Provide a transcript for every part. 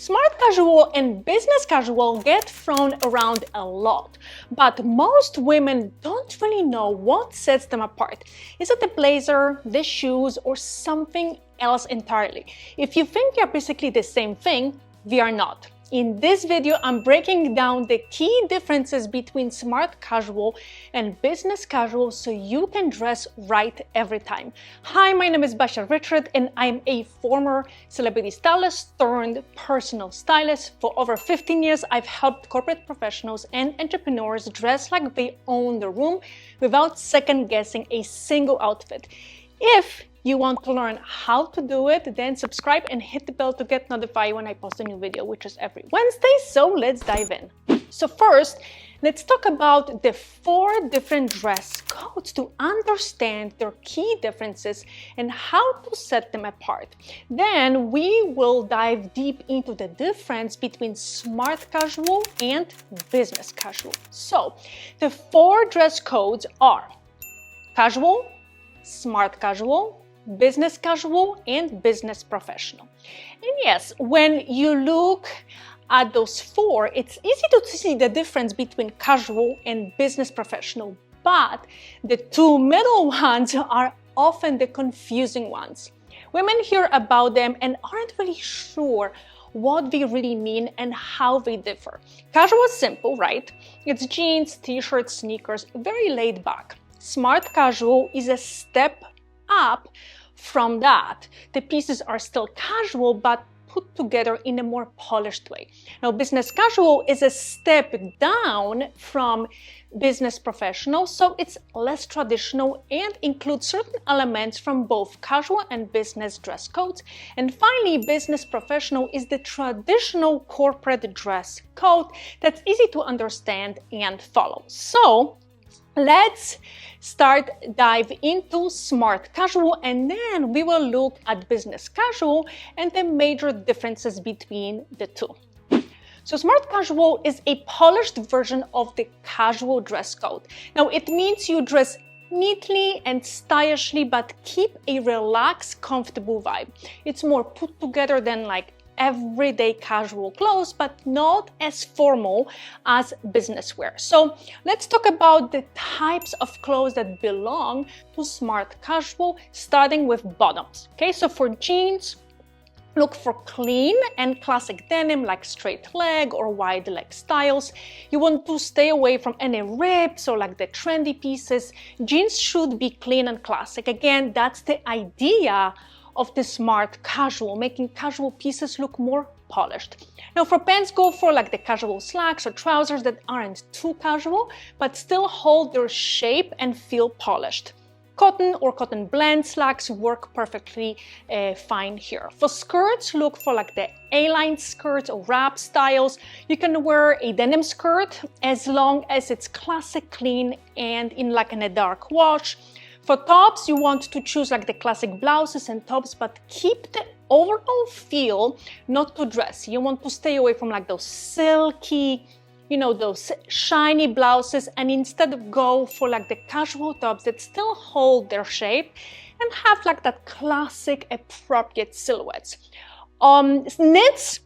Smart casual and business casual get thrown around a lot, but most women don't really know what sets them apart. Is it the blazer, the shoes, or something else entirely? If you think you're basically the same thing, we are not. In this video, I'm breaking down the key differences between smart casual and business casual so you can dress right every time. Hi, my name is Basia and I'm a former celebrity stylist turned personal stylist. For over 15 years, I've helped corporate professionals and entrepreneurs dress like they own the room without second guessing a single outfit. If you want to learn how to do it, then subscribe and hit the bell to get notified when I post a new video, which is every Wednesday. So let's dive in. So first, let's talk about the 4 different dress codes to understand their key differences and how to set them apart. Then we will dive deep into the difference between smart casual and business casual. So the 4 dress codes are casual, smart casual, business casual, and business professional. And yes, when you look at those 4, it's easy to see the difference between casual and business professional, but the 2 middle ones are often the confusing ones. Women hear about them and aren't really sure what they really mean and how they differ. Casual is simple, right? It's jeans, t-shirts, sneakers, very laid back. Smart casual is a step up from that. The pieces are still casual but put together in a more polished way. Now, business casual is a step down from business professional, so it's less traditional and includes certain elements from both casual and business dress codes. And finally, business professional is the traditional corporate dress code that's easy to understand and follow. So let's dive into smart casual, and then we will look at business casual and the major differences between the two. So smart casual is a polished version of the casual dress code. Now it means you dress neatly and stylishly, but keep a relaxed, comfortable vibe. It's more put together than like everyday casual clothes, but not as formal as business wear. So let's talk about the types of clothes that belong to smart casual, starting with bottoms. Okay, so for jeans, look for clean and classic denim like straight leg or wide leg styles. You want to stay away from any rips or like the trendy pieces. Jeans should be clean and classic. Again, that's the idea of the smart casual, making casual pieces look more polished. Now for pants, go for like the casual slacks or trousers that aren't too casual, but still hold their shape and feel polished. Cotton or cotton blend slacks work perfectly fine here. For skirts, look for like the A-line skirts or wrap styles. You can wear a denim skirt as long as it's classic, clean, and in like in a dark wash. For tops, you want to choose like the classic blouses and tops, but keep the overall feel not too dressy. You want to stay away from like those silky, those shiny blouses, and instead go for like the casual tops that still hold their shape and have like that classic appropriate silhouettes. Knits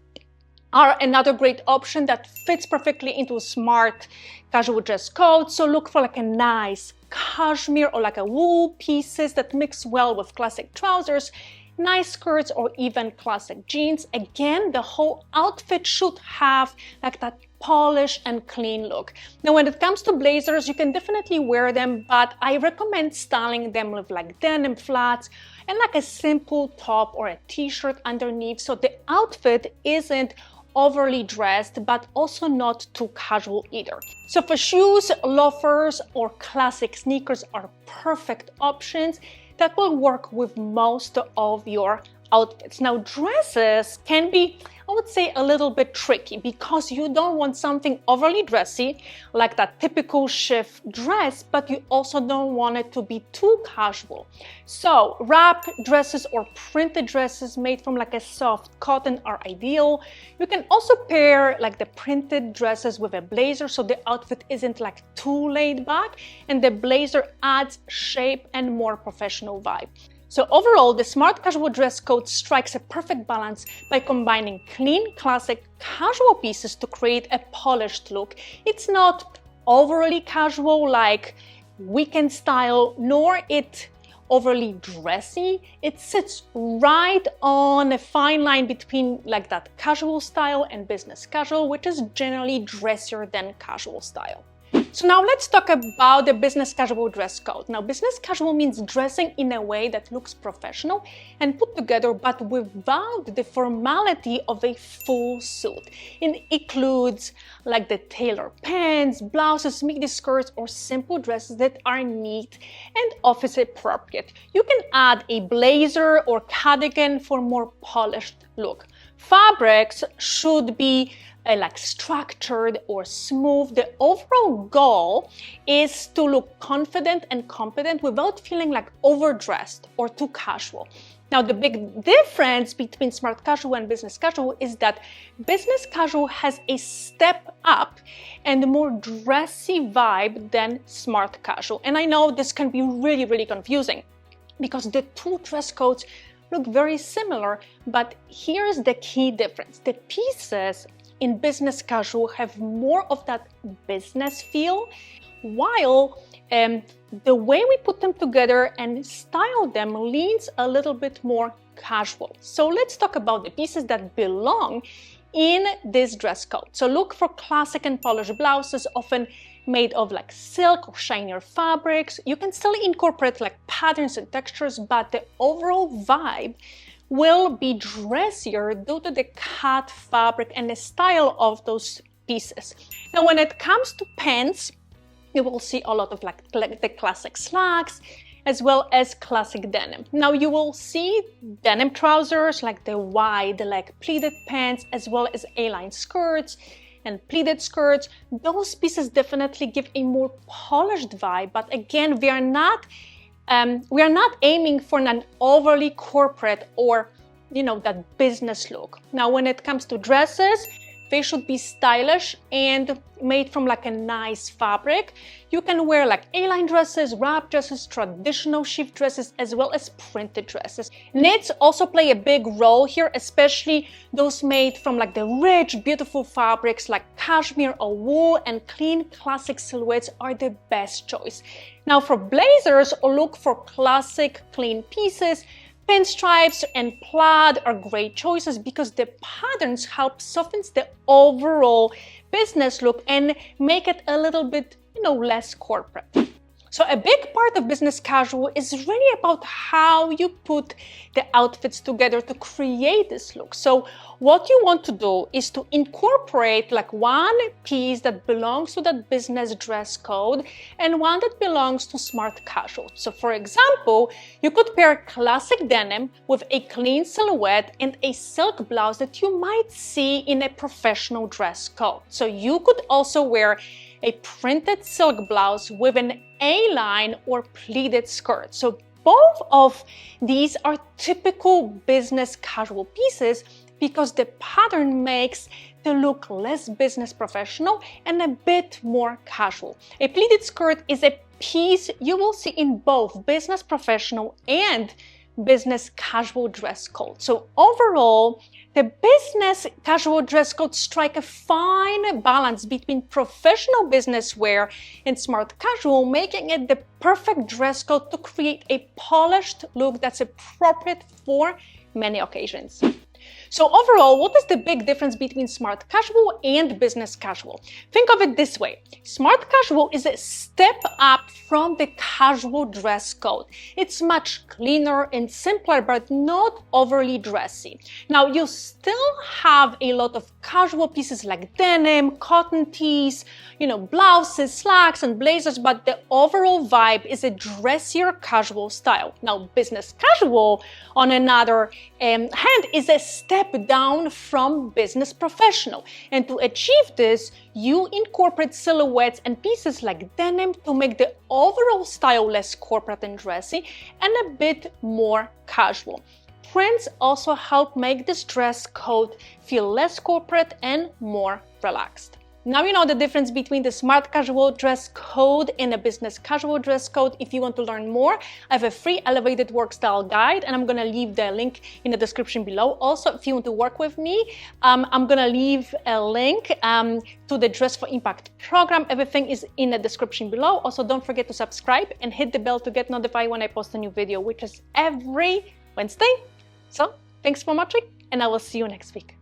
are another great option that fits perfectly into a smart casual dress code. So look for like a nice cashmere or like a wool pieces that mix well with classic trousers, nice skirts, or even classic jeans. Again, the whole outfit should have like that polish and clean look. Now, when it comes to blazers, you can definitely wear them, but I recommend styling them with like denim flats and like a simple top or a t-shirt underneath, so the outfit isn't overly dressed, but also not too casual either. So for shoes, loafers or classic sneakers are perfect options that will work with most of your outfits. Now, dresses can be, I would say, a little bit tricky because you don't want something overly dressy like that typical chic dress, but you also don't want it to be too casual. So wrap dresses or printed dresses made from like a soft cotton are ideal. You can also pair like the printed dresses with a blazer so the outfit isn't like too laid back and the blazer adds shape and more professional vibe. So overall, the smart casual dress code strikes a perfect balance by combining clean, classic, casual pieces to create a polished look. It's not overly casual like weekend style, nor it overly dressy. It sits right on a fine line between like that casual style and business casual, which is generally dressier than casual style. So now let's talk about the business casual dress code. Now, business casual means dressing in a way that looks professional and put together, but without the formality of a full suit. It includes like the tailored pants, blouses, midi skirts, or simple dresses that are neat and office appropriate. You can add a blazer or cardigan for more polished look. Fabrics should be like structured or smooth. The overall goal is to look confident and competent without feeling like overdressed or too casual. Now, the big difference between smart casual and business casual is that business casual has a step up and a more dressy vibe than smart casual. And I know this can be really, really confusing because the two dress codes look very similar, but here's the key difference. The pieces in business casual have more of that business feel, while the way we put them together and style them leans a little bit more casual. So let's talk about the pieces that belong in this dress code. So look for classic and polished blouses, often made of like silk or shinier fabrics. You can still incorporate like patterns and textures, but the overall vibe will be dressier due to the cut fabric and the style of those pieces. Now, when it comes to pants, you will see a lot of like the classic slacks as well as classic denim. Now, you will see denim trousers like the wide leg pleated pants as well as A-line skirts and pleated skirts. Those pieces definitely give a more polished vibe, but again, we are not aiming for an overly corporate or, that business look. Now, when it comes to dresses, they should be stylish and made from like a nice fabric. You can wear like A-line dresses, wrap dresses, traditional shift dresses, as well as printed dresses. Knits also play a big role here, especially those made from like the rich, beautiful fabrics like cashmere or wool, and clean classic silhouettes are the best choice. Now for blazers, look for classic clean pieces. Pinstripes and plaid are great choices because the patterns help soften the overall business look and make it a little bit, less corporate. So a big part of business casual is really about how you put the outfits together to create this look. So what you want to do is to incorporate like one piece that belongs to that business dress code and one that belongs to smart casual. So for example, you could pair classic denim with a clean silhouette and a silk blouse that you might see in a professional dress code. So you could also wear a printed silk blouse with an A-line or pleated skirt. So both of these are typical business casual pieces because the pattern makes the look less business professional and a bit more casual. A pleated skirt is a piece you will see in both business professional and business casual dress code. So overall, the business casual dress code strike a fine balance between professional business wear and smart casual, making it the perfect dress code to create a polished look that's appropriate for many occasions. So overall, what is the big difference between smart casual and business casual? Think of it this way. Smart casual is a step up from the casual dress code. It's much cleaner and simpler, but not overly dressy. Now, you still have a lot of casual pieces like denim, cotton tees, blouses, slacks, and blazers, but the overall vibe is a dressier casual style. Now, business casual, on another hand, is a step down from business professional. And to achieve this, you incorporate silhouettes and pieces like denim to make the overall style less corporate and dressy and a bit more casual. Prints also help make this dress code feel less corporate and more relaxed. Now you know the difference between the smart casual dress code and a business casual dress code. If you want to learn more, I have a free elevated work style guide, and I'm gonna leave the link in the description below. Also, if you want to work with me, I'm gonna leave a link to the Dress for Impact program. Everything is in the description below. Also, don't forget to subscribe and hit the bell to get notified when I post a new video, which is every Wednesday. So thanks for watching, and I will see you next week.